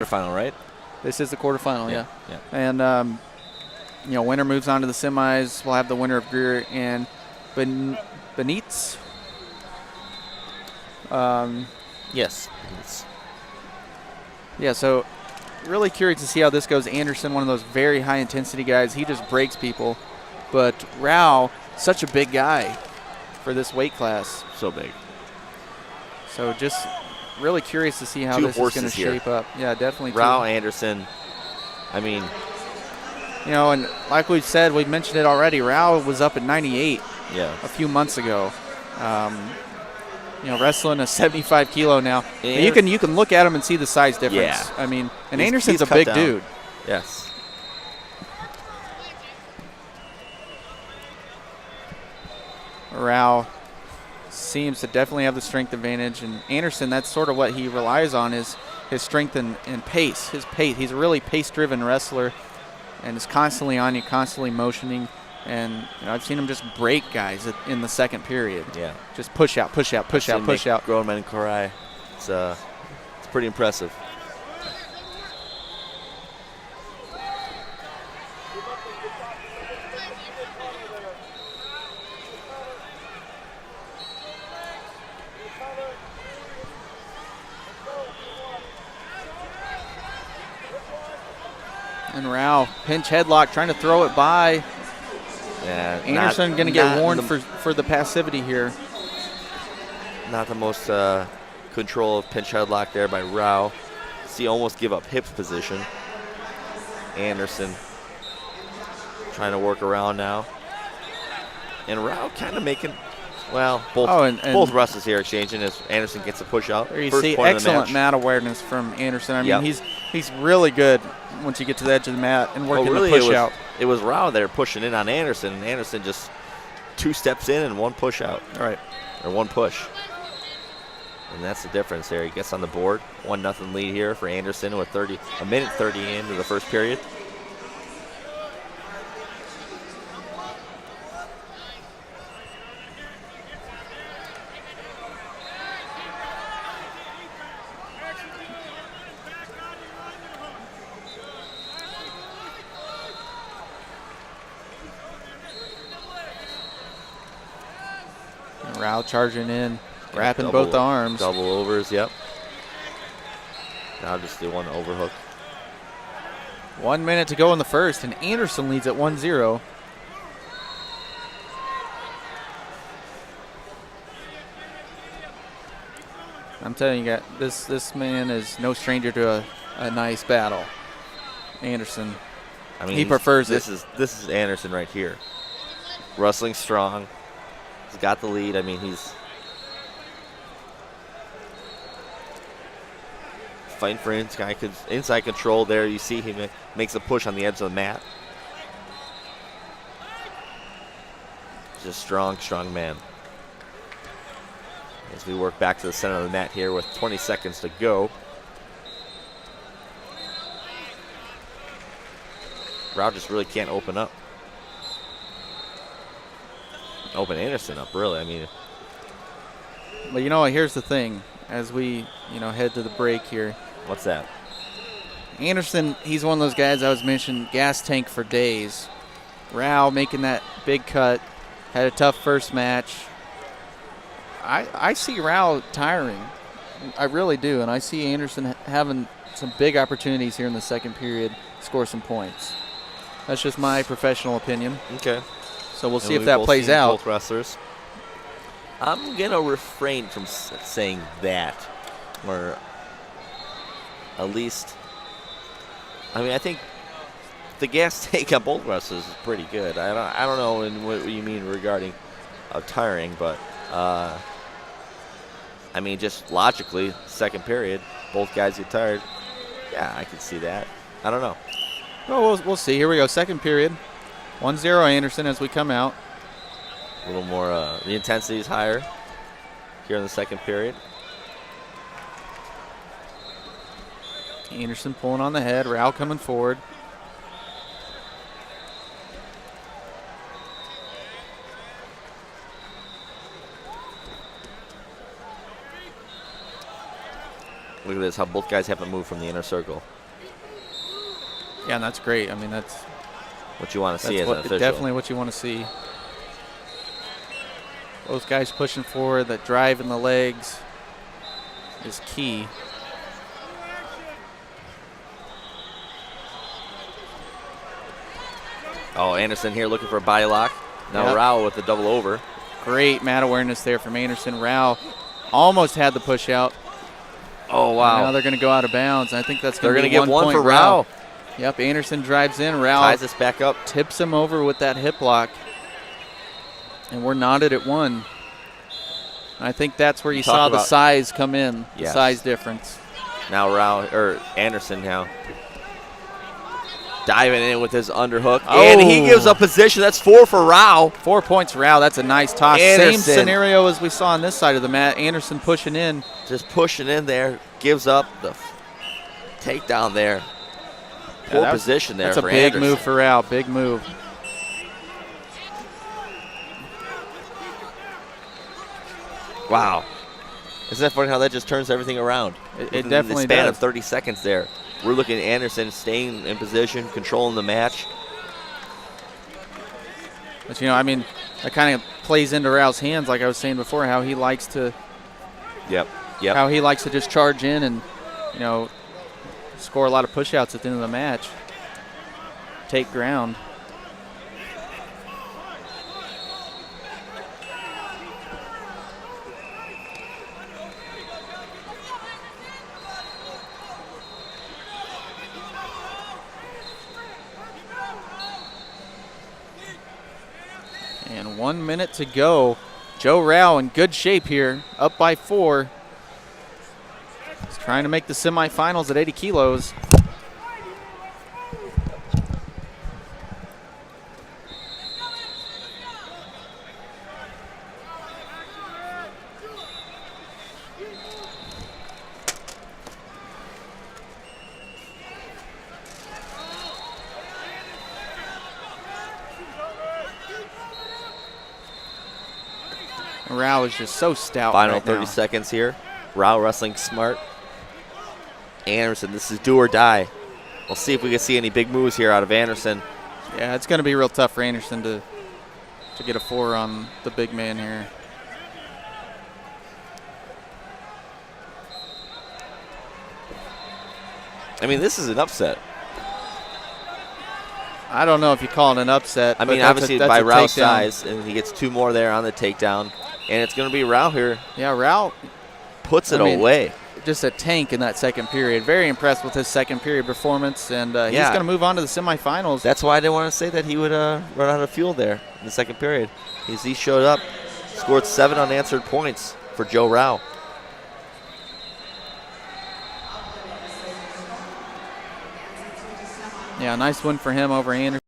Quarterfinal, right? This is the quarterfinal, yeah. Yeah. And, winner moves on to the semis. We'll have the winner of Greer and Benitez. Yes. Yeah, so really curious to see how this goes. Anderson, one of those very high-intensity guys. He just breaks people. But Rao, such a big guy for this weight class. So big. So just really curious to see how Two this is going to horses shape up. Yeah, definitely. Rao, Anderson. I mean, and like we've said, we've mentioned it already, Rao was up at 98 a few months ago. Wrestling a 75 kilo now. And you can look at him and see the size difference. Yeah. I mean, and Anderson's a big dude. Yes. Rao seems to definitely have the strength advantage, and Anderson, that's sort of what he relies on, is his strength and pace, his pace. He's a really pace-driven wrestler and is constantly on you, constantly motioning. And I've seen him just break guys in the second period. Yeah. Just push out, push out, push out, push out. Grown men cry. It's pretty impressive. And Rao, pinch headlock, trying to throw it by. Yeah, Anderson going to get warned for the passivity here. Not the most control of pinch headlock there by Rao. See, almost give up hips position. Anderson trying to work around now. And Rao kind of making, both wrestlers here exchanging as Anderson gets a push out. There you see excellent mat awareness from Anderson. I mean, he's really good once you get to the edge of the mat and working the push out. It was Rao there pushing in on Anderson, and Anderson just 2 steps in and 1 push out. Right. Or 1 push. And that's the difference there. He gets on the board. 1-0 lead here for Anderson with a minute 30 into the first period. Rao charging in, wrapping both arms. Double overs, yep. Now just do one overhook. 1 minute to go in the first, and Anderson leads at 1-0. I'm telling you, this man is no stranger to a nice battle. Anderson, I mean, he prefers it. This is Anderson right here. Wrestling strong. He's got the lead. I mean, he's fighting for inside control there. You see he makes a push on the edge of the mat. Just strong man. As we work back to the center of the mat here with 20 seconds to go. Rao just really can't open up. Open Anderson up, really. I mean, but here's the thing. As we head to the break here. What's that? Anderson, he's one of those guys I was mentioning, gas tank for days. Rao making that big cut, had a tough first match. I see Rao tiring. I really do, and I see Anderson having some big opportunities here in the second period to score some points. That's just my professional opinion. Okay. So we'll see if that plays out. Both wrestlers. I'm going to refrain from saying that. Or at least, I think the gas take on both wrestlers is pretty good. I don't know what you mean regarding tiring, but just logically, second period, both guys get tired. Yeah, I can see that. I don't know. Well, we'll see. Here we go. Second period. 1-0 Anderson as we come out. A little more, the intensity is higher here in the second period. Anderson pulling on the head. Rao coming forward. Look at this, how both guys haven't moved from the inner circle. Yeah, and that's great. I mean, that's what you want to see as an official. Definitely what you want to see. Both guys pushing forward, that drive in the legs is key. Oh, Anderson here looking for a body lock. Now Rao with the double over. Great mat awareness there from Anderson. Rao almost had the push out. Oh, wow. Now they're going to go out of bounds. I think that's going to be get one for Rao. Yep, Anderson drives in. Rao ties this back up. Tips him over with that hip lock. And we're knotted at 1. I think that's where you saw the size come in, the size difference. Now Anderson now diving in with his underhook. Oh. And he gives up position. That's 4 for Rao. 4 points for Rao. That's a nice toss. Anderson. Same scenario as we saw on this side of the mat. Anderson pushing in. Just pushing in there. Gives up the takedown there. Poor position there for Anderson. That's a big move for Rao. Big move. Wow. Isn't that funny how that just turns everything around? It definitely does. In the span of 30 seconds there. We're looking at Anderson staying in position, controlling the match. But, I mean, that kind of plays into Rao's hands, like I was saying before, how he likes to how he likes to just charge in and, score a lot of push-outs at the end of the match. Take ground. And 1 minute to go. Joe Rao in good shape here, up by 4. He's trying to make the semifinals at 80 kilos. Rao is just so stout. Final 30 seconds here. Rao wrestling smart. Anderson, this is do or die. We'll see if we can see any big moves here out of Anderson. Yeah, it's going to be real tough for Anderson to get a 4 on the big man here. I mean, this is an upset. I don't know if you call it an upset. I mean, obviously by Rao's size, and he gets 2 more there on the takedown. And it's going to be Rao here. Yeah, Rao puts it away. Just a tank in that second period. Very impressed with his second period performance, and he's going to move on to the semifinals. That's why I didn't want to say that he would run out of fuel there in the second period. He showed up, scored 7 unanswered points for Joe Rao. Yeah, nice win for him over Anderson.